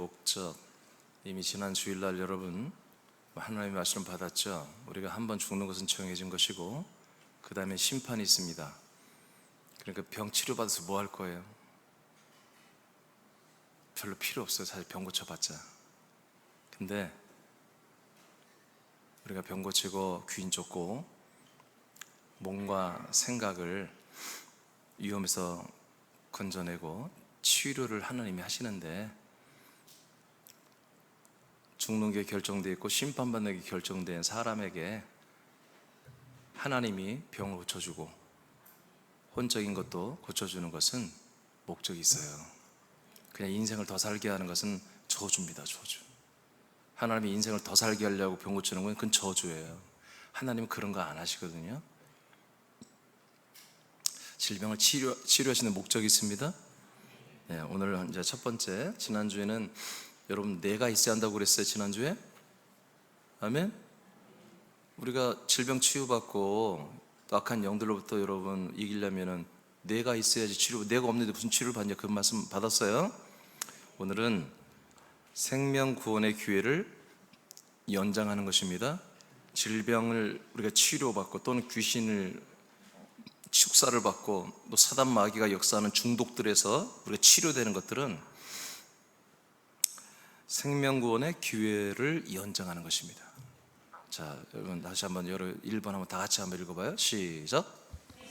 목적, 이미 지난 주일날 여러분 하나님의 말씀 받았죠. 우리가 한번 죽는 것은 정해진 것이고 그 다음에 심판이 있습니다. 그러니까 병 치료받아서 뭐 할 거예요? 별로 필요 없어요. 사실 병 고쳐봤자. 근데 우리가 병 고치고 귀인 쫓고 몸과 생각을 위험에서 건져내고 치료를 하나님이 하시는데, 죽는 게 결정되어 있고 심판받는 게 결정된 사람에게 하나님이 병을 고쳐주고 혼적인 것도 고쳐주는 것은 목적이 있어요. 그냥 인생을 더 살게 하는 것은 저주입니다. 저주. 하나님이 인생을 더 살게 하려고 병 고치는 건 그건 저주예요. 하나님은 그런 거 안 하시거든요. 질병을 치료하시는 목적이 있습니다. 네, 오늘 이제 첫 번째, 지난주에는 여러분 뇌가 있어야 한다고 그랬어요. 지난주에. 아멘. 우리가 질병 치유받고 또 악한 영들로부터 여러분 이기려면은 뇌가 있어야지 치료. 뇌가 없는데 무슨 치료를 받냐, 그 말씀 받았어요. 오늘은 생명 구원의 기회를 연장하는 것입니다. 질병을 우리가 치료받고 또는 귀신을 축사를 받고 또 사단 마귀가 역사하는 중독들에서 우리가 치료되는 것들은 생명 구원의 기회를 연장하는 것입니다. 자, 여러분 다시 한번 1번 한번 다 같이 한번 읽어봐요. 시작.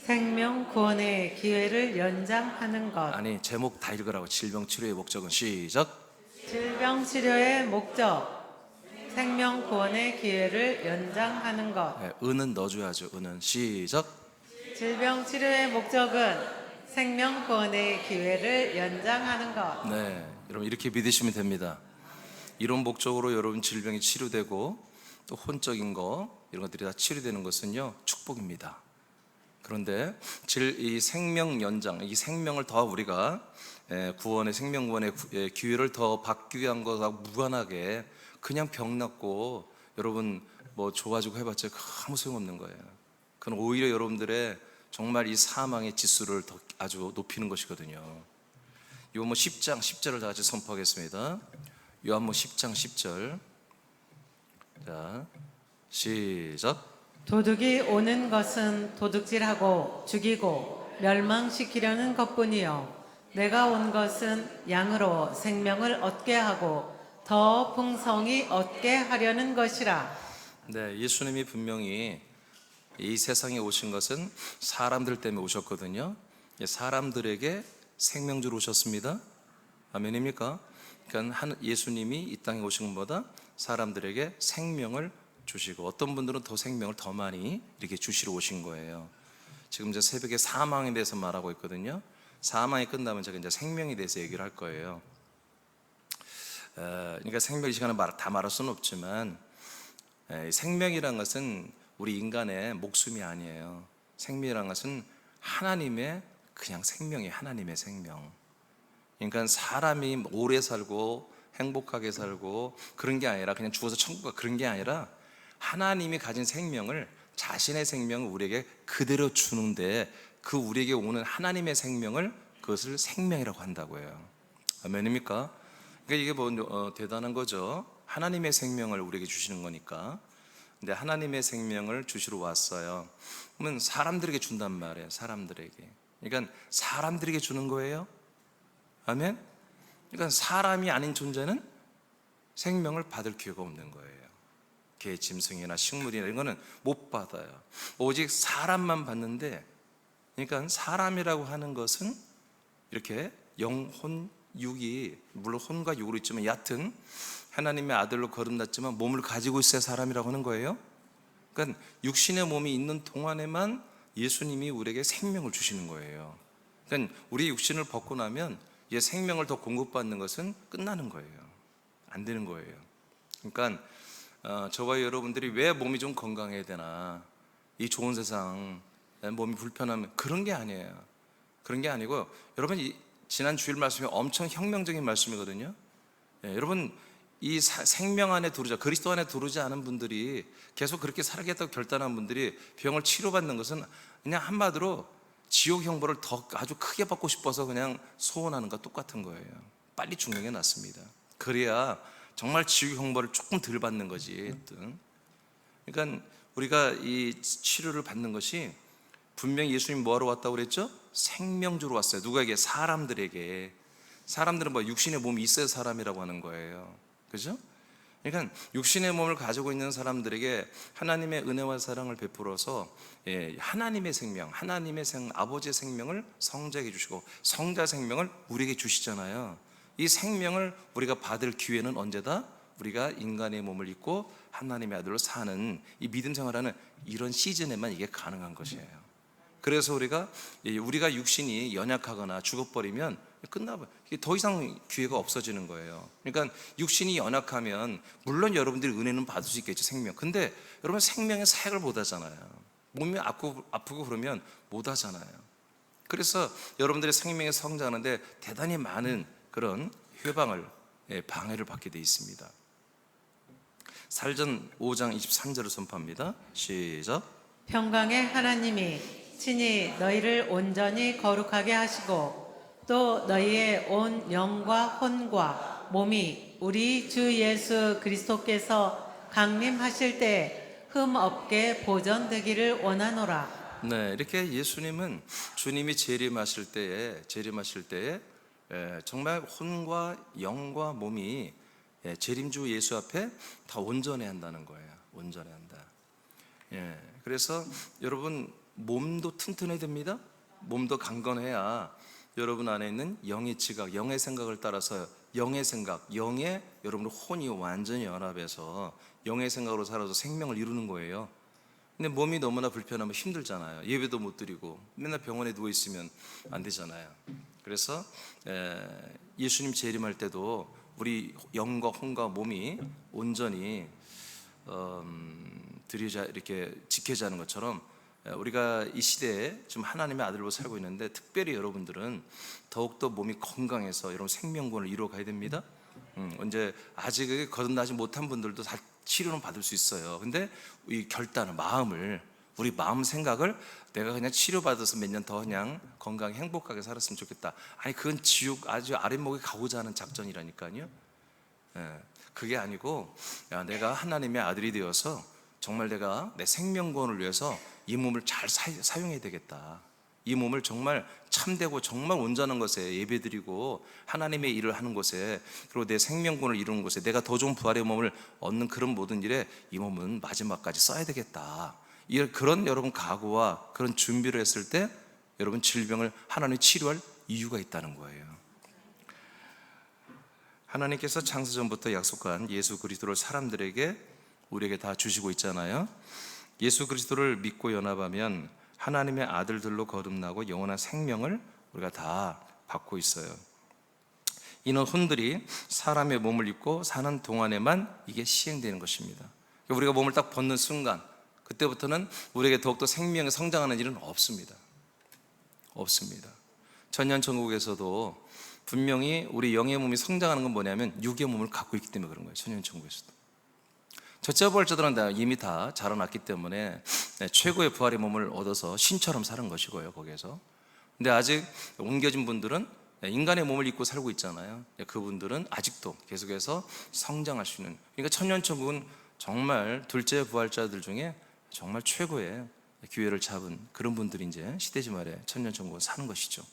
생명 구원의 기회를 연장하는 것. 아니, 제목 다 읽으라고. 질병 치료의 목적은. 시작. 질병 치료의 목적. 생명 구원의 기회를 연장하는 것. 네, 은은 넣어줘야죠. 은은. 시작. 질병 치료의 목적은 생명 구원의 기회를 연장하는 것. 네, 여러분 이렇게 믿으시면 됩니다. 이런 목적으로 여러분 질병이 치료되고 또 혼적인 거 이런 것들이 다 치료되는 것은요 축복입니다. 그런데 이 생명 연장, 이 생명을 더 우리가 구원의 생명 구원의 기회를 더 받기 위한 것하고 무관하게 그냥 병 낫고 여러분 뭐 좋아지고 해봤자 아무 소용없는 거예요. 그건 오히려 여러분들의 정말 이 사망의 지수를 더 아주 높이는 것이거든요. 요한복음 10장 10절을 다 같이 선포하겠습니다. 요한복음 10장 10절. 자, 시작. 도둑이 오는 것은 도둑질하고 죽이고 멸망시키려는 것뿐이요 내가 온 것은 양으로 생명을 얻게 하고 더 풍성히 얻게 하려는 것이라. 네, 예수님이 분명히 이 세상에 오신 것은 사람들 때문에 오셨거든요. 사람들에게 생명주로 오셨습니다. 아멘입니까? 그러니까 예수님이 이 땅에 오신 것보다 사람들에게 생명을 주시고 어떤 분들은 더 생명을 더 많이 이렇게 주시러 오신 거예요. 지금 이제 새벽에 사망에 대해서 말하고 있거든요. 사망이 끝나면 제가 이제 생명에 대해서 얘기를 할 거예요. 그러니까 생명 이 시간에 다 말할 수는 없지만 생명이란 것은 우리 인간의 목숨이 아니에요. 생명이란 것은 하나님의 그냥 생명이 하나님의 생명. 그러니까 사람이 오래 살고 행복하게 살고 그런 게 아니라 그냥 죽어서 천국 가 그런 게 아니라 하나님이 가진 생명을 자신의 생명을 우리에게 그대로 주는데 그 우리에게 오는 하나님의 생명을 그것을 생명이라고 한다고 해요. 아멘입니까? 그러니까 이게 뭐 대단한 거죠. 하나님의 생명을 우리에게 주시는 거니까. 근데 하나님의 생명을 주시러 왔어요. 그러면 사람들에게 준단 말이에요. 사람들에게. 그러니까 사람들에게 주는 거예요. 아멘? 그러니까 사람이 아닌 존재는 생명을 받을 기회가 없는 거예요. 개, 짐승이나 식물이나 이런 거는 못 받아요. 오직 사람만 받는데, 그러니까 사람이라고 하는 것은 이렇게 영혼, 육이, 물론 혼과 육으로 있지만 얕은 하나님의 아들로 거듭났지만 몸을 가지고 있어야 사람이라고 하는 거예요. 그러니까 육신의 몸이 있는 동안에만 예수님이 우리에게 생명을 주시는 거예요. 그러니까 우리 육신을 벗고 나면 이 생명을 더 공급받는 것은 끝나는 거예요. 안 되는 거예요. 그러니까 저와 여러분들이 왜 몸이 좀 건강해야 되나, 이 좋은 세상 몸이 불편하면, 그런 게 아니에요. 그런 게 아니고 여러분 지난 주일 말씀이 엄청 혁명적인 말씀이거든요. 여러분 이 생명 안에 들어오자, 그리스도 안에 들어오지 않은 분들이, 계속 그렇게 살아야겠다고 결단한 분들이 병을 치료받는 것은 그냥 한마디로 지옥 형벌을 더 아주 크게 받고 싶어서 그냥 소원하는 것과 똑같은 거예요. 빨리 죽는 게 낫습니다. 그래야 정말 지옥 형벌을 조금 덜 받는 거지. 그러니까 우리가 이 치료를 받는 것이 분명히 예수님 뭐하러 왔다고 그랬죠? 생명 주러 왔어요. 누구에게? 사람들에게. 사람들은 뭐 육신의 몸이 있어야 사람이라고 하는 거예요. 그죠? 그러니까 육신의 몸을 가지고 있는 사람들에게 하나님의 은혜와 사랑을 베풀어서 하나님의 생명, 아버지의 생명을 성자에게 주시고 성자 생명을 우리에게 주시잖아요. 이 생명을 우리가 받을 기회는 언제다? 우리가 인간의 몸을 입고 하나님의 아들로 사는 이 믿음 생활하는 이런 시즌에만 이게 가능한 것이에요. 그래서 우리가 육신이 연약하거나 죽어버리면 끝나버려. 더 이상 기회가 없어지는 거예요. 그러니까 육신이 연약하면 물론 여러분들이 은혜는 받을 수 있겠죠, 생명. 근데 여러분 생명의 사역을 못 하잖아요. 몸이 아프고 그러면 못 하잖아요. 그래서 여러분들의 생명에 성장하는데 대단히 많은 그런 방해를 받게 되어 있습니다. 사도전 5장 23절을 선포합니다. 시작. 평강의 하나님이 친히 너희를 온전히 거룩하게 하시고 또 너희의 온 영과 혼과 몸이 우리 주 예수 그리스도께서 강림하실 때 흠 없게 보존되기를 원하노라. 네, 이렇게 예수님은 주님이 재림하실 때에 정말 혼과 영과 몸이 재림주 예수 앞에 다 온전해야 한다는 거예요. 온전해야 한다. 그래서 여러분 몸도 튼튼해야 됩니다. 몸도 강건해야 여러분 안에 있는 영의 지각, 영의 생각을 따라서 영의 여러분의 혼이 완전히 연합해서 영의 생각으로 살아서 생명을 이루는 거예요. 근데 몸이 너무나 불편하면 힘들잖아요. 예배도 못 드리고 맨날 병원에 누워 있으면 안 되잖아요. 그래서 예수님 재림할 때도 우리 영과 혼과 몸이 온전히 이렇게 지켜야 하는 것처럼 우리가 이 시대에 지금 하나님의 아들로 살고 있는데 특별히 여러분들은 더욱더 몸이 건강해서 여러분 생명권을 이루어 가야 됩니다. 이제 아직 거듭나지 못한 분들도 다 치료는 받을 수 있어요. 근데 이 결단을 우리 마음 생각을 내가 그냥 치료받아서 몇 년 더 그냥 건강히 행복하게 살았으면 좋겠다. 아니 그건 지옥 아주 아랫목에 가고자 하는 작전이라니까요. 그게 아니고 내가 하나님의 아들이 되어서 정말 내가 내 생명권을 위해서 이 몸을 잘 사용해야 되겠다. 이 몸을 정말 참되고 정말 온전한 것에 예배드리고 하나님의 일을 하는 곳에, 그리고 내 생명권을 이루는 곳에, 내가 더 좋은 부활의 몸을 얻는 그런 모든 일에 이 몸은 마지막까지 써야 되겠다. 그런 여러분 각오와 그런 준비를 했을 때 여러분 질병을 하나님이 치료할 이유가 있다는 거예요. 하나님께서 창세전부터 약속한 예수 그리스도를 사람들에게, 우리에게 다 주시고 있잖아요. 예수 그리스도를 믿고 연합하면 하나님의 아들들로 거듭나고 영원한 생명을 우리가 다 받고 있어요. 이는 혼들이 사람의 몸을 입고 사는 동안에만 이게 시행되는 것입니다. 우리가 몸을 딱 벗는 순간, 그때부터는 우리에게 더욱더 생명이 성장하는 일은 없습니다. 천년천국에서도 분명히 우리 영의 몸이 성장하는 건 뭐냐면 육의 몸을 갖고 있기 때문에 그런 거예요. 천년천국에서도 첫째 부활자들은 이미 다 자라났기 때문에 최고의 부활의 몸을 얻어서 신처럼 사는 것이고요, 거기에서. 근데 아직 옮겨진 분들은 인간의 몸을 입고 살고 있잖아요. 그분들은 아직도 계속해서 성장할 수 있는, 그러니까 천년천국은 정말 둘째 부활자들 중에 정말 최고의 기회를 잡은 그런 분들이 이제 시대지 말에 천년천국을 사는 것이죠.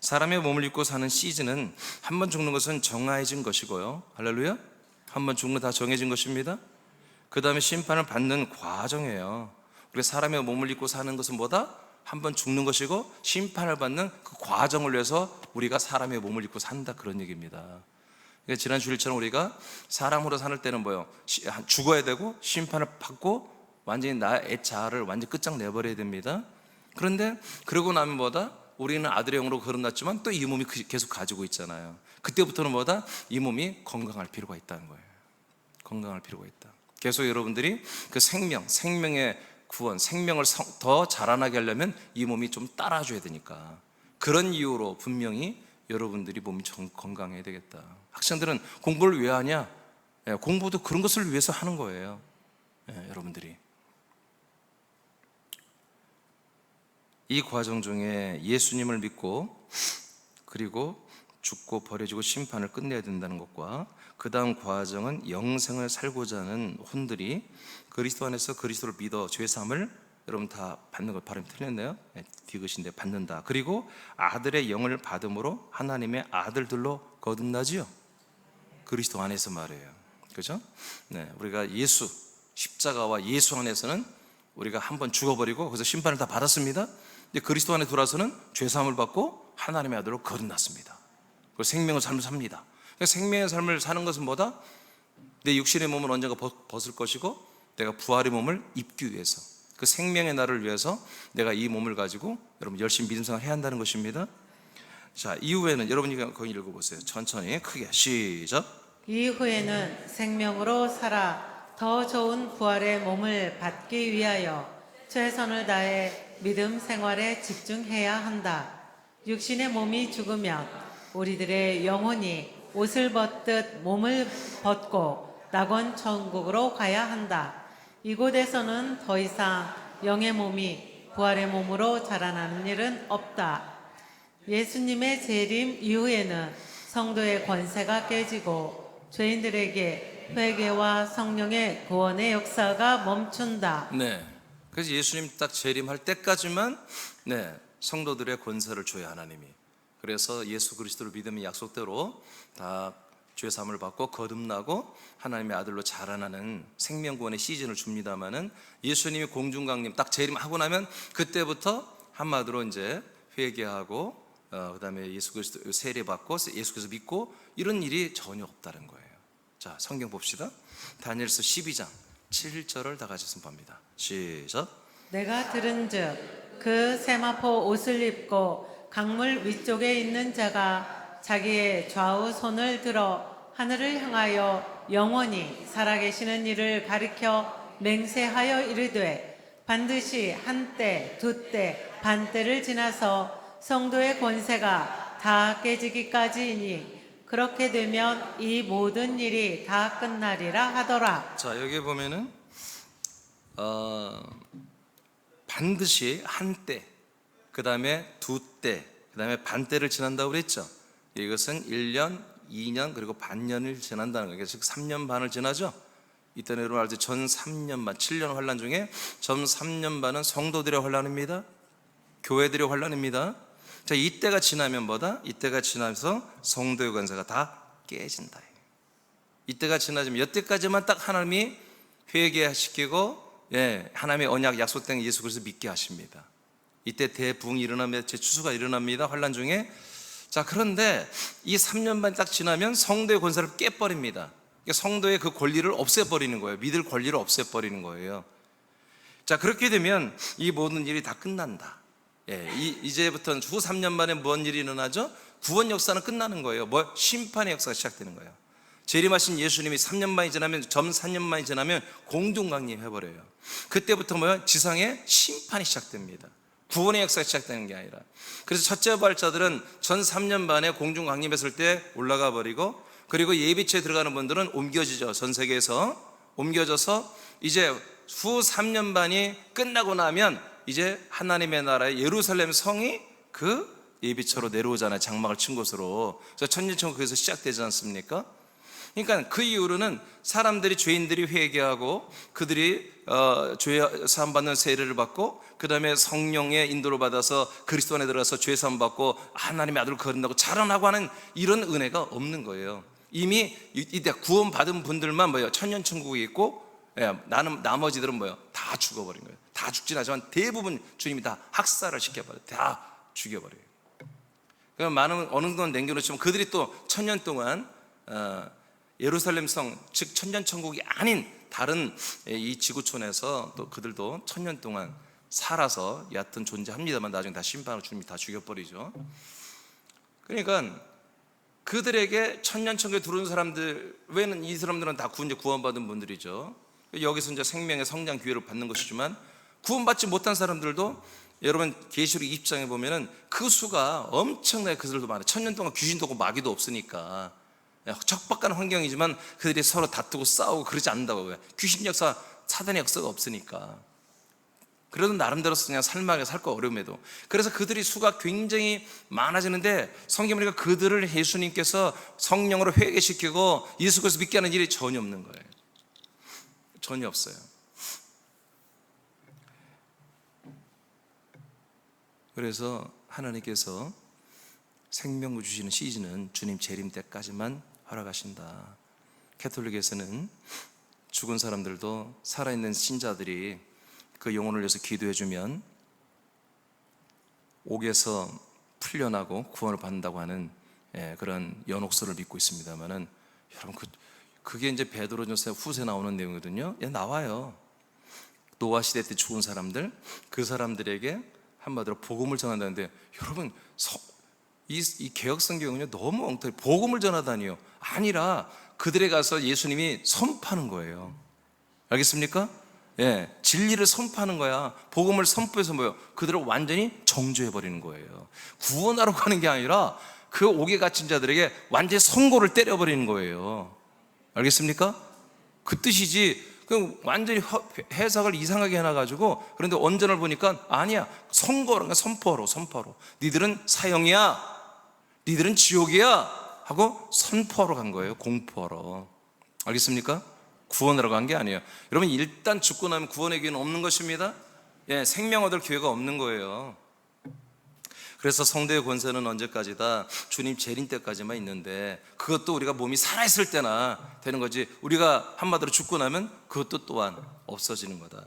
사람의 몸을 입고 사는 시즌은 한 번 죽는 것은 정해진 것이고요. 할렐루야. 한 번 죽는 다 정해진 것입니다. 그 다음에 심판을 받는 과정이에요. 우리가 사람의 몸을 입고 사는 것은 뭐다? 한 번 죽는 것이고 심판을 받는 그 과정을 위해서 우리가 사람의 몸을 입고 산다, 그런 얘기입니다. 그러니까 지난 주일처럼 우리가 사람으로 살 때는 뭐예요? 죽어야 되고 심판을 받고 완전히 나의 자아를 완전히 끝장내버려야 됩니다. 그런데 그러고 나면 뭐다? 우리는 아들의 영으로 거듭났지만 또 이 몸이 계속 가지고 있잖아요. 그때부터는 뭐다? 이 몸이 건강할 필요가 있다는 거예요. 건강할 필요가 있다. 계속 여러분들이 그 생명의 구원, 생명을 더 자라나게 하려면 이 몸이 좀 따라줘야 되니까, 그런 이유로 분명히 여러분들이 몸이 건강해야 되겠다. 학생들은 공부를 왜 하냐? 공부도 그런 것을 위해서 하는 거예요. 여러분들이 이 과정 중에 예수님을 믿고 그리고 죽고 버려지고 심판을 끝내야 된다는 것과 그 다음 과정은 영생을 살고자 하는 혼들이 그리스도 안에서 그리스도를 믿어 죄사함을 여러분 다 받는 것 발음이 틀렸네요. 디귿인데 받는다. 그리고 아들의 영을 받음으로 하나님의 아들들로 거듭나지요. 그리스도 안에서 말이에요. 그죠? 네, 우리가 예수 십자가와 예수 안에서는 우리가 한번 죽어버리고 거기서 심판을 다 받았습니다. 근데 그리스도 안에 들어와서는 죄사함을 받고 하나님의 아들로 거듭났습니다. 그리고 생명의 삶을 삽니다. 그러니까 생명의 삶을 사는 것은 뭐다? 내 육신의 몸은 언젠가 벗을 것이고 내가 부활의 몸을 입기 위해서, 그 생명의 날을 위해서 내가 이 몸을 가지고 여러분 열심히 믿음 생활을 해야 한다는 것입니다. 자, 이후에는 여러분이 거기 읽어보세요. 천천히 크게 시작. 이후에는 생명으로 살아 더 좋은 부활의 몸을 받기 위하여 최선을 다해 믿음 생활에 집중해야 한다. 육신의 몸이 죽으면 우리들의 영혼이 옷을 벗듯 몸을 벗고 낙원 천국으로 가야 한다. 이곳에서는 더 이상 영의 몸이 부활의 몸으로 자라나는 일은 없다. 예수님의 재림 이후에는 성도의 권세가 깨지고 죄인들에게 회개와 성령의 구원의 역사가 멈춘다. 네. 그래서 예수님 딱 재림할 때까지만 성도들의 권세를 줘요, 하나님이. 그래서 예수 그리스도를 믿으면 약속대로 다 죄 사함을 받고 거듭나고 하나님의 아들로 자라나는 생명구원의 시즌을 줍니다마는 예수님이 공중강림 딱 재림하고 나면 그때부터 한마디로 이제 회개하고 그다음에 예수 그리스도 세례 받고 예수 그리스도 믿고 이런 일이 전혀 없다는 거예요. 자, 성경 봅시다. 다니엘서 12장 7절을 다 같이 선포합니다. 시작. 내가 들은즉 그 세마포 옷을 입고 강물 위쪽에 있는 자가 자기의 좌우 손을 들어 하늘을 향하여 영원히 살아계시는 이를 가리켜 맹세하여 이르되 반드시 한때 두때 반때를 지나서 성도의 권세가 다 깨지기까지이니 그렇게 되면 이 모든 일이 다 끝나리라 하더라. 자, 여기 보면은 반드시 한때, 그 다음에 두때, 그 다음에 반때를 지난다고 그랬죠. 이것은 1년, 2년, 그리고 반년을 지난다는 거예요. 즉 3년 반을 지나죠. 이때는 여러분 알죠? 전 3년 반, 7년 환란 중에 전 3년 반은 성도들의 환란입니다. 교회들의 환란입니다. 자, 이때가 지나면 뭐다? 이때가 지나면서 성도의 권세가 다 깨진다. 이때가 지나지면 여태까지만 딱 하나님이 회개시키고 하나님의 언약 약속된 예수 그리스도 믿게 하십니다. 이때 대부흥이 일어납니다. 제추수가 일어납니다. 환란 중에. 자, 그런데 이 3년 반 딱 지나면 성도의 권세를 깨버립니다. 그러니까 성도의 그 권리를 없애버리는 거예요. 믿을 권리를 없애버리는 거예요. 자, 그렇게 되면 이 모든 일이 다 끝난다. 이제부터는 후 3년 만에 뭔 일이 일어나죠? 구원 역사는 끝나는 거예요. 심판의 역사가 시작되는 거예요. 재림하신 예수님이 3년 만이 지나면, 점 3년 만이 지나면 공중강림 해버려요. 그때부터 지상에 심판이 시작됩니다. 구원의 역사가 시작되는 게 아니라. 그래서 첫째 부활자들은 전 3년 만에 공중강림했을 때 올라가 버리고, 그리고 예비치에 들어가는 분들은 옮겨지죠. 전 세계에서 옮겨져서 이제 후 3년 반이 끝나고 나면 이제 하나님의 나라의 예루살렘 성이 그 예비처로 내려오잖아요. 장막을 친 곳으로. 그래서 천년천국에서 시작되지 않습니까? 그러니까 그 이후로는 사람들이, 죄인들이 회개하고 그들이 죄 사함 받는 세례를 받고 그 다음에 성령의 인도를 받아서 그리스도 안에 들어가서 죄 사함 받고 하나님의 아들을 거듭나고 자라나고 하는 이런 은혜가 없는 거예요. 이미 이때 구원 받은 분들만 천년천국에 있고, 나머지들은 다 죽어버린 거예요. 다 죽진 않지만 대부분 주님이 다 학살을 시켜버려요. 다 죽여버려요. 그럼 많은 어느 정도 남겨놓지만 그들이 또 천년 동안 예루살렘 성, 즉 천년천국이 아닌 다른 이 지구촌에서 또 그들도 천년 동안 살아서 얕은 존재합니다만 나중에 다 심판을 주님이 다 죽여버리죠. 그러니까 그들에게 천년천국에 들어온 사람들 외에는 이 사람들은 다 구원받은 분들이죠. 여기서 이제 생명의 성장 기회를 받는 것이지만 구원받지 못한 사람들도 여러분 계시록 20장에 보면은 그 수가 엄청나게 그들도 많아요. 천년 동안 귀신도 없고 마귀도 없으니까 척박한 환경이지만 그들이 서로 다투고 싸우고 그러지 않는다고요. 귀신 역사, 사단의 역사가 없으니까. 그래도 나름대로 그냥 살만하게 살고 어려움에도. 그래서 그들이 수가 굉장히 많아지는데 성경 보니까 그들을 예수님께서 성령으로 회개시키고 예수 그리스도 믿게 하는 일이 전혀 없는 거예요. 전혀 없어요. 그래서 하나님께서 생명을 주시는 시즌은 주님 재림 때까지만 허락하신다. 캐톨릭에서는 죽은 사람들도 살아있는 신자들이 그 영혼을 위해서 기도해주면 옥에서 풀려나고 구원을 받는다고 하는 그런 연옥서를 믿고 있습니다만은, 여러분 그게 이제 베드로전서 후세 나오는 내용이거든요. 나와요. 노아 시대 때 죽은 사람들, 그 사람들에게 한마디로 복음을 전한다는데, 여러분 이 개혁성경은요 너무 엉터리. 복음을 전하다니요. 아니라 그들에 가서 예수님이 선포하는 거예요. 알겠습니까? 진리를 선포하는 거야. 복음을 선포해서 뭐예요? 그들을 완전히 정죄해버리는 거예요. 구원하러 가는 게 아니라 그 옥에 갇힌 자들에게 완전히 선고를 때려버리는 거예요. 알겠습니까? 그 뜻이지. 완전히 해석을 이상하게 해놔가지고. 그런데 원전을 보니까 아니야, 선고라는 거야. 선포로 니들은 사형이야, 니들은 지옥이야 하고 선포하러 간 거예요. 공포하러. 알겠습니까? 구원하러 간 게 아니에요. 여러분, 일단 죽고 나면 구원의 기회는 없는 것입니다. 생명 얻을 기회가 없는 거예요. 그래서 성도의 권세는 언제까지다? 주님 재림 때까지만 있는데, 그것도 우리가 몸이 살아있을 때나 되는 거지, 우리가 한마디로 죽고 나면 그것도 또한 없어지는 거다.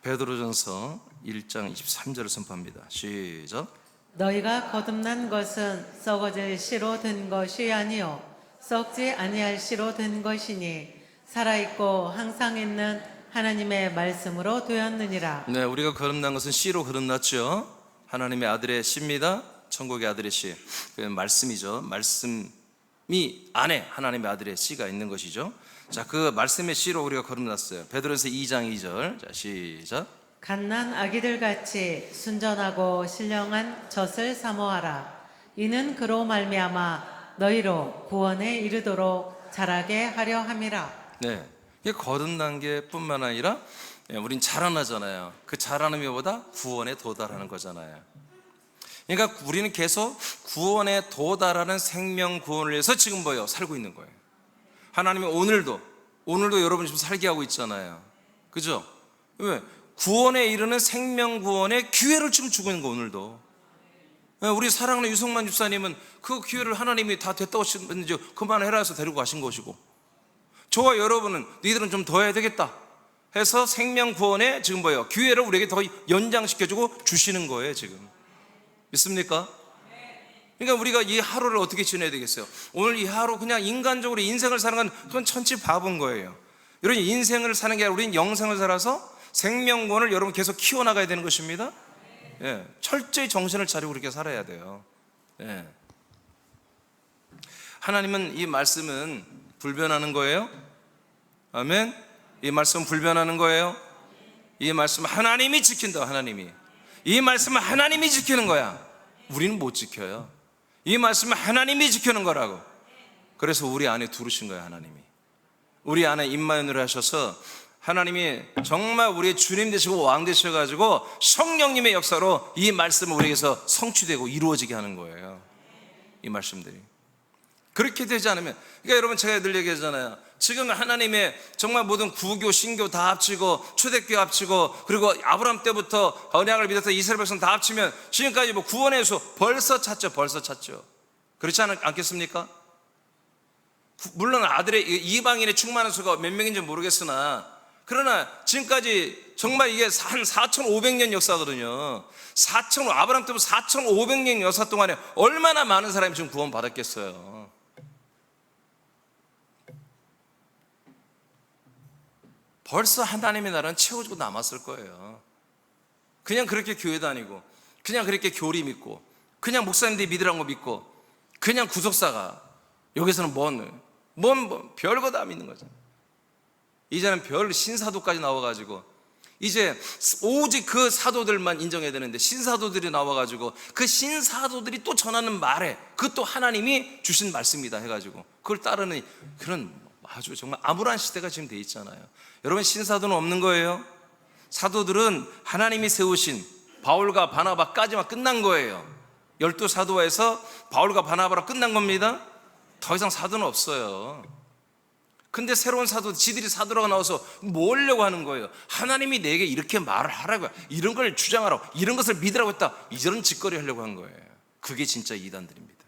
베드로전서 1장 23절을 선포합니다. 시작. 너희가 거듭난 것은 썩어질 씨로 된 것이 아니요 썩지 아니할 씨로 된 것이니 살아있고 항상 있는 하나님의 말씀으로 되었느니라. 네, 우리가 거듭난 것은 씨로 거듭났죠. 하나님의 아들의 씨입니다. 천국의 아들의 씨, 그 말씀이죠. 말씀이 안에 하나님의 아들의 씨가 있는 것이죠. 자, 그 말씀의 씨로 우리가 거듭났어요. 베드로전서 2장 2절. 자, 시작. 갓난 아기들 같이 순전하고 신령한 젖을 사모하라. 이는 그로 말미암아 너희로 구원에 이르도록 자라게 하려 함이라. 네, 이게 거듭난 게 뿐만 아니라 우린 자라나잖아요. 그 자라는 것보다 구원에 도달하는 거잖아요. 그러니까 우리는 계속 구원에 도달하는 생명 구원을 위해서 지금 뭐예요? 살고 있는 거예요. 하나님이 오늘도 여러분 지금 살게 하고 있잖아요. 그죠? 왜? 구원에 이르는 생명 구원의 기회를 지금 주고 있는 거, 오늘도. 우리 사랑하는 유성만 집사님은 그 기회를 하나님이 다 됐다고 하시는지 그만해라 해서 데리고 가신 것이고, 저와 여러분은 너희들은 좀 더 해야 되겠다 해서 생명 구원에 지금 뭐예요? 기회를 우리에게 더 연장시켜주고 주시는 거예요, 지금. 믿습니까? 그러니까 우리가 이 하루를 어떻게 지내야 되겠어요? 오늘 이 하루 그냥 인간적으로 인생을 사는 건 그건 천치 바본 거예요. 이런 인생을 사는 게 아니라 우리는 영생을 살아서 생명권을 여러분 계속 키워나가야 되는 것입니다. 철저히 정신을 차리고 그렇게 살아야 돼요. 하나님은 이 말씀은 불변하는 거예요. 아멘. 이 말씀은 불변하는 거예요. 이 말씀은 하나님이 지킨다. 하나님이 이 말씀은 하나님이 지키는 거야. 우리는 못 지켜요. 이 말씀은 하나님이 지키는 거라고. 그래서 우리 안에 두르신 거예요. 하나님이 우리 안에 임마누엘 하셔서 하나님이 정말 우리의 주님 되시고 왕 되셔가지고 성령님의 역사로 이 말씀을 우리에게서 성취되고 이루어지게 하는 거예요. 이 말씀들이 그렇게 되지 않으면, 그러니까 여러분 제가 늘 얘기하잖아요. 지금 하나님의 정말 모든 구교, 신교 다 합치고 초대교회 합치고 그리고 아브라함 때부터 언약을 믿었던 이스라엘 백성 다 합치면 지금까지 뭐 구원의 수 벌써 찾죠. 그렇지 않겠습니까? 물론 아들의 이방인의 충만한 수가 몇 명인지 모르겠으나, 그러나 지금까지 정말 이게 한 4,500년 역사거든요. 아브라함 때부터 4,500년 역사 동안에 얼마나 많은 사람이 지금 구원 받았겠어요. 벌써 하나님의 나라는 채워지고 남았을 거예요. 그냥 그렇게 교회 다니고 그냥 그렇게 교리 믿고 그냥 목사님들이 믿으라는 거 믿고 그냥 구속사가 여기서는 뭔 별거 다 믿는 거잖아요. 이제는 별 신사도까지 나와가지고 이제 오직 그 사도들만 인정해야 되는데 신사도들이 나와가지고 그 신사도들이 또 전하는 말에 그것도 하나님이 주신 말씀이다 해가지고 그걸 따르는 그런 아주 정말 암울한 시대가 지금 돼 있잖아요. 여러분, 신사도는 없는 거예요. 사도들은 하나님이 세우신 바울과 바나바까지만 끝난 거예요. 12사도에서 바울과 바나바로 끝난 겁니다. 더 이상 사도는 없어요. 근데 새로운 사도, 지들이 사도라고 나와서 뭐 하려고 하는 거예요? 하나님이 내게 이렇게 말을 하라고, 이런 걸 주장하라고, 이런 것을 믿으라고 했다, 이런 짓거리 하려고 한 거예요. 그게 진짜 이단들입니다.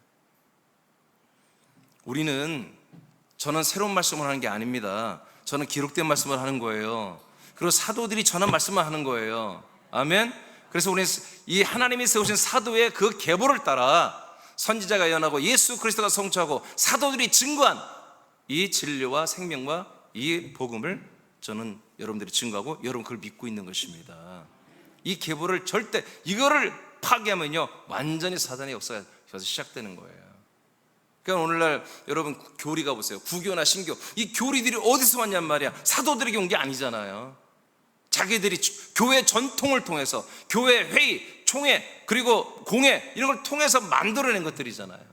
저는 새로운 말씀을 하는 게 아닙니다. 저는 기록된 말씀을 하는 거예요. 그리고 사도들이 전한 말씀을 하는 거예요. 아멘. 그래서 우리는 이 하나님이 세우신 사도의 그 계보를 따라 선지자가 예언하고 예수 그리스도가 성취하고 사도들이 증거한 이 진리와 생명과 이 복음을 저는 여러분들이 증거하고 여러분 그걸 믿고 있는 것입니다. 이 계보를 절대, 이거를 파괴하면요 완전히 사단의 역사가 시작되는 거예요. 그러니까 오늘날 여러분 교리 가보세요. 구교나 신교, 이 교리들이 어디서 왔냔 말이야. 사도들에게 온 게 아니잖아요. 자기들이 교회 전통을 통해서, 교회 회의, 총회, 그리고 공회, 이런 걸 통해서 만들어낸 것들이잖아요.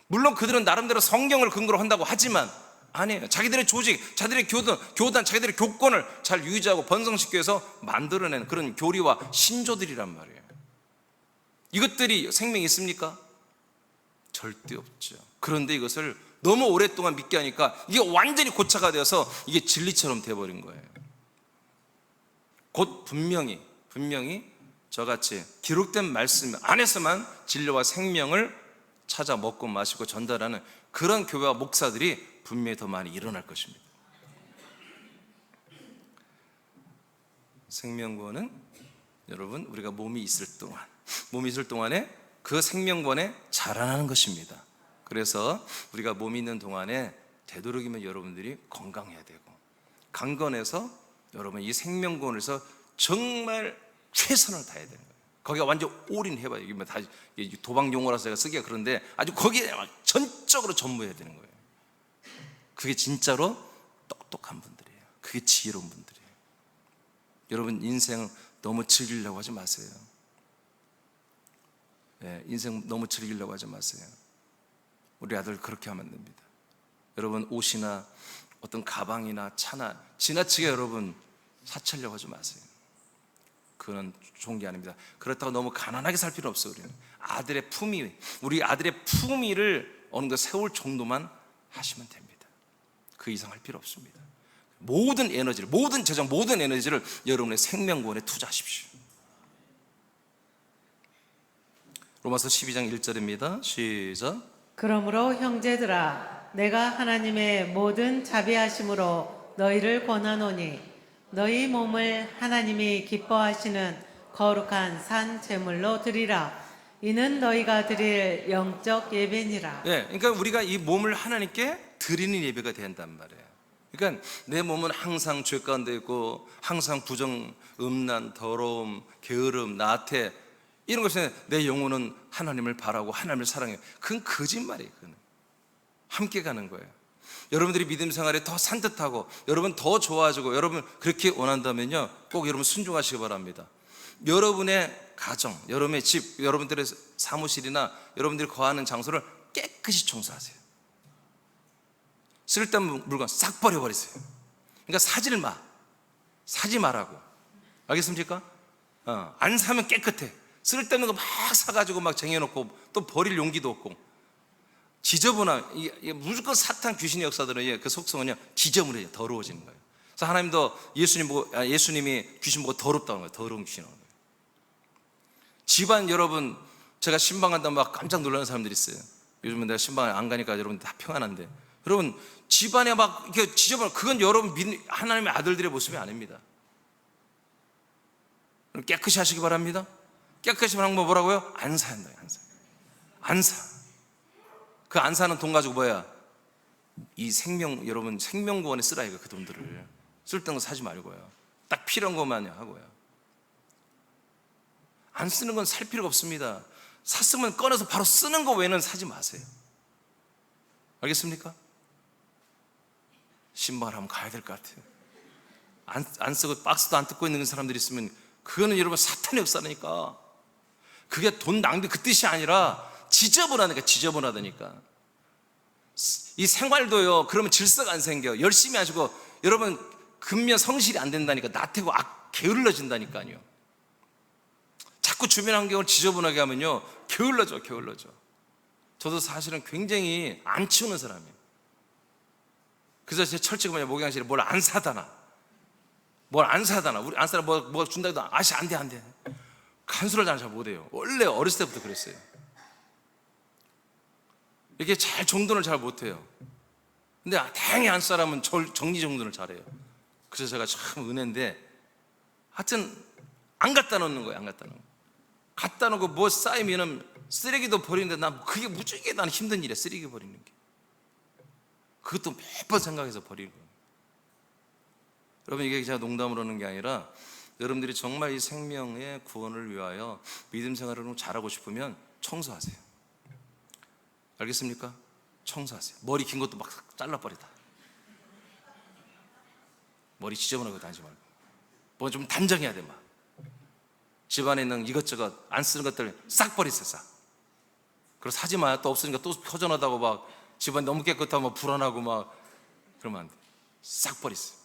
물론 그들은 나름대로 성경을 근거로 한다고 하지만 아니에요. 자기들의 조직, 자기들의 교단, 자기들의 교권을 잘 유지하고 번성시키기 위해서 만들어낸 그런 교리와 신조들이란 말이에요. 이것들이 생명이 있습니까? 절대 없죠. 그런데 이것을 너무 오랫동안 믿게 하니까 이게 완전히 고착화 되어서 이게 진리처럼 돼버린 거예요. 곧 분명히 저같이 기록된 말씀 안에서만 진리와 생명을 찾아 먹고 마시고 전달하는 그런 교회와 목사들이 분명히 더 많이 일어날 것입니다. 생명권은 여러분 우리가 몸이 있을 동안에 그 생명권에 자라나는 것입니다. 그래서 우리가 몸이 있는 동안에 되도록이면 여러분들이 건강해야 되고, 강건해서 여러분 이 생명권에서 정말 최선을 다해야 되는 거예요. 거기가 완전 올인해봐요. 이게 다 도박 용어라서 제가 쓰기가 그런데 아주 거기에 전적으로 전무해야 되는 거예요. 그게 진짜로 똑똑한 분들이에요. 그게 지혜로운 분들이에요. 여러분 인생 너무 즐기려고 하지 마세요. 인생 너무 즐기려고 하지 마세요. 우리 아들 그렇게 하면 안 됩니다. 여러분 옷이나 어떤 가방이나 차나 지나치게 여러분 사치하려고 하지 마세요. 그건 좋은 게 아닙니다. 그렇다고 너무 가난하게 살 필요 없어요. 우리는 우리 아들의 품위를 어느 정도 세울 정도만 하시면 됩니다. 그 이상 할 필요 없습니다. 모든 에너지를, 모든 재정, 모든 에너지를 여러분의 생명권에 투자하십시오. 로마서 12장 1절입니다. 시작. 그러므로 형제들아, 내가 하나님의 모든 자비하심으로 너희를 권하노니 너희 몸을 하나님이 기뻐하시는 거룩한 산 제물로 드리라. 이는 너희가 드릴 영적 예배니라. 그러니까 우리가 이 몸을 하나님께 드리는 예배가 된단 말이에요. 그러니까 내 몸은 항상 죄 가운데 있고 항상 부정, 음란, 더러움, 게으름, 나태 이런 것에 내 영혼은 하나님을 바라고 하나님을 사랑해요. 그건 거짓말이에요. 그건 함께 가는 거예요. 여러분들이 믿음 생활에 더 산뜻하고 여러분 더 좋아지고 여러분 그렇게 원한다면요 꼭 여러분 순종하시기 바랍니다. 여러분의 가정, 여러분의 집, 여러분들의 사무실이나 여러분들이 거하는 장소를 깨끗이 청소하세요. 쓸데없는 물건 싹 버려버리세요. 그러니까 사지 말라고. 알겠습니까? 안 사면 깨끗해. 쓸데없는 거 막 사가지고 막 쟁여놓고 또 버릴 용기도 없고 지저분한, 무조건 사탄 귀신의 역사들은 그 속성은요 지저분해요. 더러워지는 거예요. 그래서 하나님도 예수님이 귀신 보고 더럽다는 거예요. 더러운 귀신이라는 거예요. 집안 여러분, 제가 신방 간다면 막 깜짝 놀라는 사람들이 있어요. 요즘은 내가 신방을 안 가니까 여러분 다 평안한데, 여러분 집안에 막 이렇게 지저분, 그건 여러분 하나님의 아들들의 모습이 아닙니다. 깨끗이 하시기 바랍니다. 깨끗이 하는 거 뭐라고요? 안 사야 한다. 안 사. 그 안 사는 돈 가지고 뭐야? 이 여러분 생명구원에 쓰라 이거. 그 돈들을 쓸데없는 거 사지 말고요. 딱 필요한 것만 하고요. 안 쓰는 건 살 필요가 없습니다. 샀으면 꺼내서 바로 쓰는 거 외에는 사지 마세요. 알겠습니까? 신방을 한번 가야 될 것 같아요. 안 쓰고 박스도 안 뜯고 있는 사람들이 있으면 그거는 여러분 사탄의 역사니까. 그게 돈 낭비 그 뜻이 아니라 지저분하다니까. 이 생활도요, 그러면 질서가 안 생겨. 열심히 하시고, 여러분, 근면 성실이 안 된다니까. 나태고 게을러진다니까요. 자꾸 주변 환경을 지저분하게 하면요, 게을러져. 저도 사실은 굉장히 안 치우는 사람이에요. 그래서 제 철칙은 뭐냐, 목양실에 뭘 안 사다나. 우리 안 사다 뭐 준다 해도 아씨 안 돼. 간수를 잘 못해요. 원래 어렸을 때부터 그랬어요. 이렇게 잘 정돈을 잘 못해요. 근데 다행히 안 사람은 정리정돈을 잘해요. 그래서 제가 참 은혜인데, 하여튼 안 갖다 놓는 거예요. 갖다 놓고 뭐 쌓이면은 쓰레기도 버리는데 난 그게 무지하게 나는 힘든 일이야. 쓰레기 버리는 게. 그것도 몇 번 생각해서 버리는 거예요. 여러분, 이게 제가 농담으로 하는 게 아니라 여러분들이 정말 이 생명의 구원을 위하여 믿음 생활을 잘하고 싶으면 청소하세요. 알겠습니까? 청소하세요. 머리 긴 것도 막 잘라버리다. 머리 지저분하게 다니지 말고. 뭐 좀 단정해야 돼. 막 집안에 있는 이것저것 안 쓰는 것들 싹 버리세요. 싹. 그리고 사지 마요. 또 없으니까 또 허전하다고 막 집안 너무 깨끗하고 막 불안하고 막 그러면 안 돼. 싹 버리세요.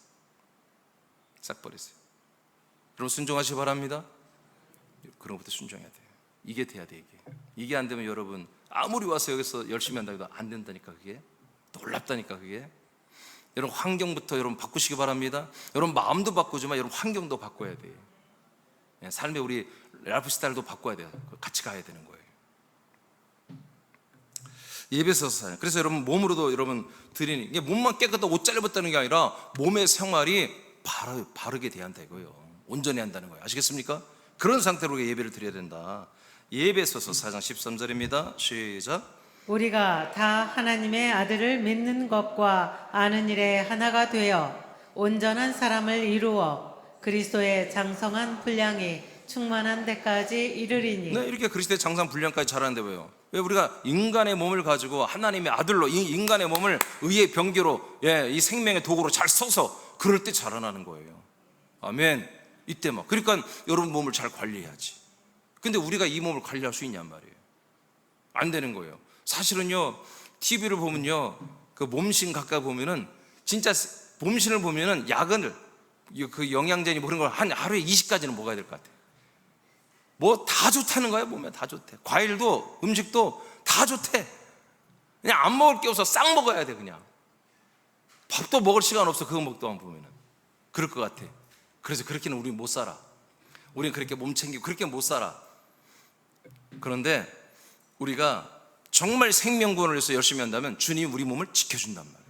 여러분, 순종하시기 바랍니다. 그런 것부터 순종해야 돼요. 이게 돼야 돼. 이게 안 되면 여러분, 아무리 와서 여기서 열심히 한다고 해도 안 된다니까. 그게 놀랍다니까. 그게 여러분, 환경부터 여러분 바꾸시기 바랍니다. 여러분, 마음도 바꾸지만 여러분 환경도 바꿔야 돼요. 삶의 우리 라이프 스타일도 바꿔야 돼요. 같이 가야 되는 거예요. 예배에서 사요. 그래서 여러분, 몸으로도 여러분 드리는, 이게 몸만 깨끗하고 옷 잘 입었다는 게 아니라 몸의 생활이 바르게 돼야 한다 이거예요. 온전히 한다는 거예요. 아시겠습니까? 그런 상태로 예배를 드려야 된다. 예배소서 4장 13절입니다. 시작. 우리가 다 하나님의 아들을 믿는 것과 아는 일에 하나가 되어 온전한 사람을 이루어 그리스도의 장성한 분량이 충만한 데까지 이르리니. 네, 이렇게 그리스도의 장성 분량까지 자라는데 왜요? 왜 우리가 인간의 몸을 가지고 하나님의 아들로 이 인간의 몸을 의의 병기로, 이 생명의 도구로 잘 써서 그럴 때 자라나는 거예요. 아멘. 이때 막 그러니까 여러분 몸을 잘 관리해야지. 근데 우리가 이 몸을 관리할 수 있냔 말이에요. 안 되는 거예요. 사실은요, TV를 보면요, 그 몸신 가까이 보면은 진짜 몸신을 보면은 약을, 그 영양제니 뭐 그런 걸 한 하루에 20가지는 먹어야 될 것 같아요. 뭐 다 좋다는 거예요. 몸에 다 좋대. 과일도 음식도 다 좋대. 그냥 안 먹을 게 없어. 싹 먹어야 돼. 그냥 밥도 먹을 시간 없어. 그거 먹다만 보면은 그럴 것 같아. 그래서 그렇게는 우리 못 살아. 우리는 그렇게 몸 챙기고 그렇게 못 살아. 그런데 우리가 정말 생명구원을 위해서 열심히 한다면 주님이 우리 몸을 지켜준단 말이에요.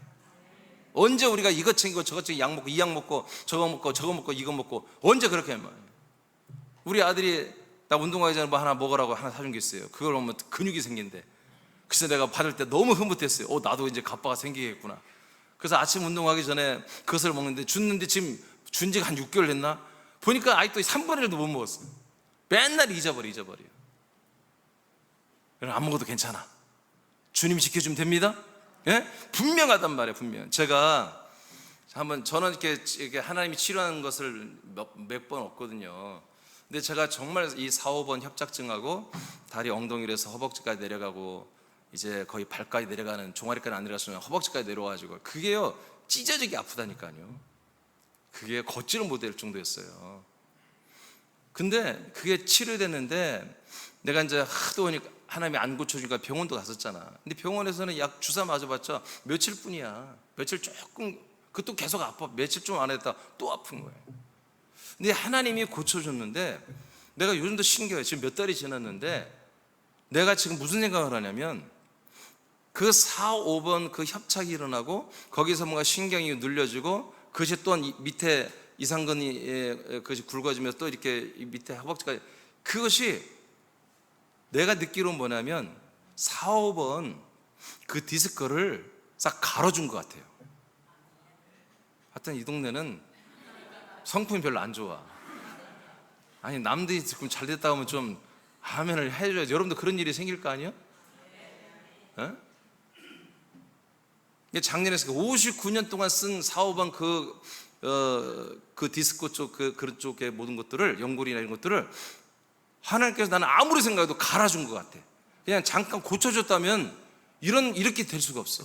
언제 우리가 이것 챙기고 저것 챙기고 약 먹고 이 약 먹고 저거 먹고 이거 먹고 언제 그렇게 한 말이에요. 우리 아들이 나 운동하기 전에 뭐 하나 먹으라고 하나 사준 게 있어요. 그걸 먹으면 근육이 생긴대. 그래서 내가 받을 때 너무 흐뭇했어요. 나도 이제 가빠가 생기겠구나. 그래서 아침 운동하기 전에 그것을 먹는데 줬는데 지금 준 지가 한 6개월 됐나? 보니까 아직도 3분의 1도 못 먹었어요. 맨날 잊어버려. 안 먹어도 괜찮아. 주님이 지켜주면 됩니다. 예? 분명하단 말이에요. 분명. 제가 한번 저는 이렇게 하나님이 치료하는 것을 몇 번 없거든요. 근데 제가 정말 이 4, 5번 협착증하고 다리 엉덩이로 해서 허벅지까지 내려가고 이제 거의 발까지 내려가는, 종아리까지 안 내려가시면 허벅지까지 내려와가지고 그게요 찢어지게 아프다니까요. 그게 걷지를 못할 정도였어요. 근데 그게 치료됐는데 내가 이제 하도 하나님이 안 고쳐주니까 병원도 갔었잖아. 근데 병원에서는 약 주사 맞아봤자 며칠뿐이야. 며칠 조금, 그것도 계속 아파. 며칠 좀 안 했다 또 아픈 거예요. 근데 하나님이 고쳐줬는데 내가 요즘도 신기해요. 지금 몇 달이 지났는데 내가 지금 무슨 생각을 하냐면 그 4, 5번 그 협착이 일어나고 거기서 뭔가 신경이 눌려지고 그것이 또 밑에 이상근이 그것이 굵어지면서 또 이렇게 밑에 허벅지까지, 그것이 내가 듣기로는 뭐냐면 4, 5번 그 디스크를 싹 갈아준 것 같아요. 하여튼 이 동네는 성품이 별로 안 좋아. 아니 남들이 지금 잘 됐다고 하면 좀 아멘을 해줘야지. 여러분도 그런 일이 생길 거 아니에요? 작년에 59년 동안 쓴 4, 5번 그 디스코 쪽 그런 쪽의 모든 것들을, 연골이나 이런 것들을 하나님께서 나는 아무리 생각해도 갈아준 것 같아. 그냥 잠깐 고쳐줬다면 이렇게 될 수가 없어.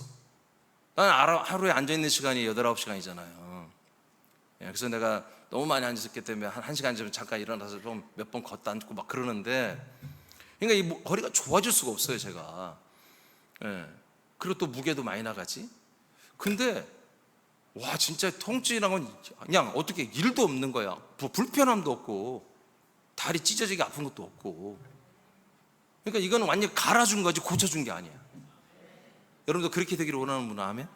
난 하루에 앉아있는 시간이 8, 9시간이잖아요. 그래서 내가 너무 많이 앉았기 때문에 한 1시간 전에 잠깐 일어나서 좀 몇 번 걷다 앉고 막 그러는데, 그러니까 이 허리가 좋아질 수가 없어요, 제가. 그리고 또 무게도 많이 나가지. 근데 와, 진짜 통증이란 건 그냥 어떻게 일도 없는 거야. 불편함도 없고 다리 찢어지게 아픈 것도 없고. 그러니까 이거는 완전히 갈아준 거지 고쳐준 게 아니야. 여러분도 그렇게 되기를 원하는 분 아멘?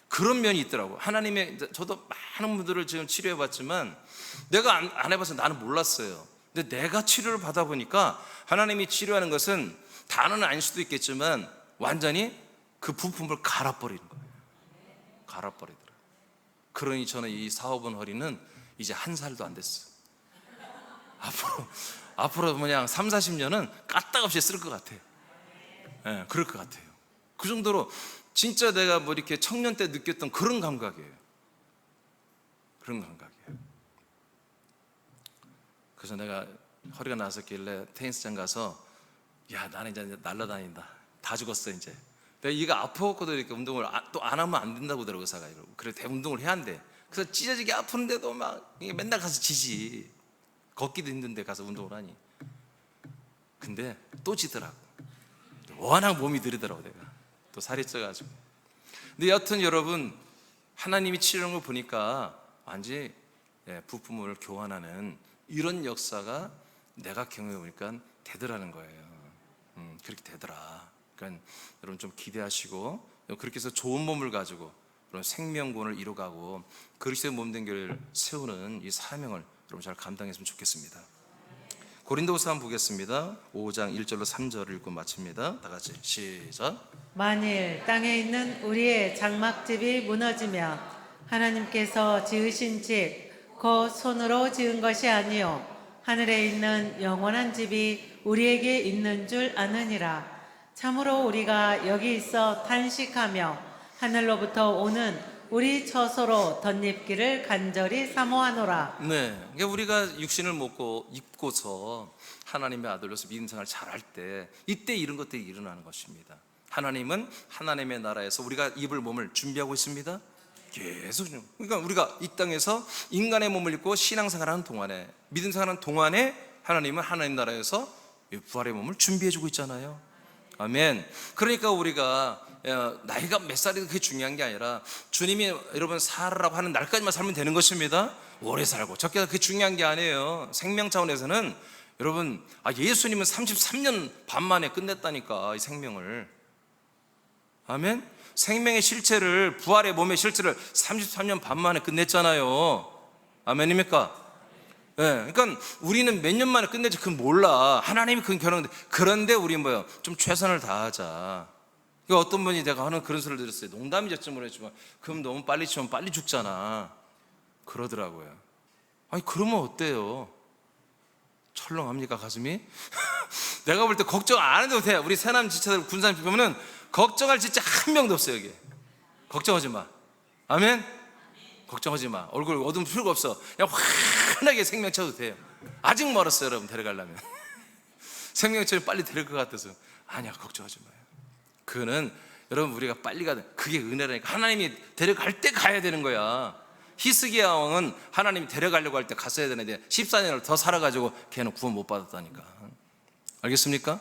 그런 면이 있더라고. 하나님의, 저도 많은 분들을 지금 치료해 봤지만 내가 안 해봐서 나는 몰랐어요. 근데 내가 치료를 받아보니까 하나님이 치료하는 것은 단어는 아닐 수도 있겠지만 완전히 그 부품을 갈아버리는 거예요. 갈아버리더라고요. 그러니 저는 이 사업원 허리는 이제 1살도 안 됐어요. 앞으로 그냥 3, 40년은 까딱없이 쓸 것 같아요. 그럴 것 같아요. 그 정도로 진짜 내가 뭐 이렇게 청년 때 느꼈던 그런 감각이에요. 그런 감각이에요. 그래서 내가 허리가 나섰길래 테니스장 가서, 야, 나는 이제 날아다닌다. 다 죽었어 이제. 내가 이가 아파갖고도 이렇게 운동을 또 안 하면 안 된다고 그러더라고, 의사가. 그래, 운동을 해야 한대. 그래서 찢어지게 아픈데도 막 맨날 가서 지지. 걷기도 힘든데 가서 운동을 하니. 근데 또 지더라고. 워낙 몸이 느리더라고, 내가. 또 살이 쪄가지고. 근데 여튼 여러분, 하나님이 치료하는 걸 보니까 완전히 부품을 교환하는 이런 역사가 내가 경험해 보니까 되더라는 거예요. 그렇게 되더라. 그러니까 여러분 좀 기대하시고, 그렇게 해서 좋은 몸을 가지고 그런 생명권을 이뤄가고 그리스도의 몸된 교회를 세우는 이 사명을 여러분 잘 감당했으면 좋겠습니다. 고린도후서 한번 보겠습니다. 5장 1절로 3절을 읽고 마칩니다. 다 같이 시작. 만일 땅에 있는 우리의 장막집이 무너지면 하나님께서 지으신 집 곧 손으로 지은 것이 아니요 하늘에 있는 영원한 집이 우리에게 있는 줄 아느니라. 참으로 우리가 여기 있어 탄식하며 하늘로부터 오는 우리 처소로 덧입기를 간절히 사모하노라. 네, 그러니까 우리가 육신을 입고서 하나님의 아들로서 믿음 생활을 잘할 때, 이때 이런 것들이 일어나는 것입니다. 하나님은 하나님의 나라에서 우리가 입을 몸을 준비하고 있습니다. 계속. 그러니까 우리가 이 땅에서 인간의 몸을 입고 신앙생활하는 동안에, 믿음 생활하는 동안에 하나님은 하나님 나라에서 부활의 몸을 준비해주고 있잖아요. 아멘. 그러니까 우리가 나이가 몇 살이 그게 중요한 게 아니라 주님이 여러분 살으라고 하는 날까지만 살면 되는 것입니다. 오래 살고 적게 살고 그게 중요한 게 아니에요. 생명 차원에서는 여러분, 예수님은 33년 반 만에 끝냈다니까, 이 생명을. 아멘. 생명의 실체를, 부활의 몸의 실체를 33년 반 만에 끝냈잖아요. 아멘입니까? 그러니까 우리는 몇 년 만에 끝내지 그건 몰라. 하나님이 그건 결혼인데, 그런데 우리 뭐요, 좀 최선을 다하자. 그러니까 어떤 분이 내가 하는 그런 소리를 들었어요. 농담이겠지 모르겠지만, 그럼 너무 빨리 치면 빨리 죽잖아, 그러더라고요. 아니, 그러면 어때요? 철렁합니까, 가슴이? 내가 볼 때 걱정 안 해도 돼. 우리 새남 지체들 군사님 보면은 걱정할 진짜 한 명도 없어요, 여기. 걱정하지 마. 아멘? 걱정하지 마. 얼굴 어두운 필요가 없어. 그냥 환하게 생명 쳐도 돼요. 아직 멀었어요, 여러분, 데려가려면. 생명처럼 빨리 데릴 것 같아서. 아니야, 걱정하지 마요. 그거는 여러분, 우리가 빨리 가야 돼. 그게 은혜라니까. 하나님이 데려갈 때 가야 되는 거야. 히스기야 왕은 하나님이 데려가려고 할 때 갔어야 되는데 14년을 더 살아가지고 걔는 구원 못 받았다니까. 알겠습니까?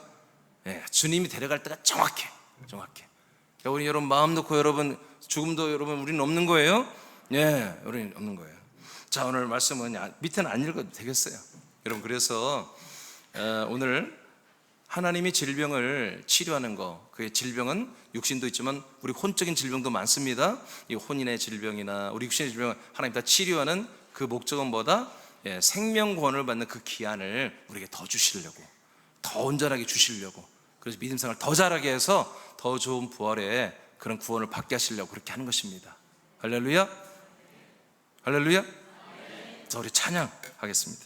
주님이 데려갈 때가 정확해. 그러니까 우리 여러분 마음 놓고, 여러분 죽음도 여러분 우리는 없는 거예요. 우리는 없는 거예요. 자, 오늘 말씀은 밑에는 안 읽어도 되겠어요. 여러분, 그래서 오늘 하나님이 질병을 치료하는 거, 그 질병은 육신도 있지만 우리 혼적인 질병도 많습니다. 이 혼인의 질병이나 우리 육신의 질병을 하나님 다 치료하는 그 목적은 뭐다? 생명권을 받는 그 기한을 우리에게 더 주시려고, 더 온전하게 주시려고, 그래서 믿음 생활을 더 잘하게 해서 더 좋은 부활의 그런 구원을 받게 하시려고 그렇게 하는 것입니다. 할렐루야. 할렐루야. 자, 우리 찬양하겠습니다.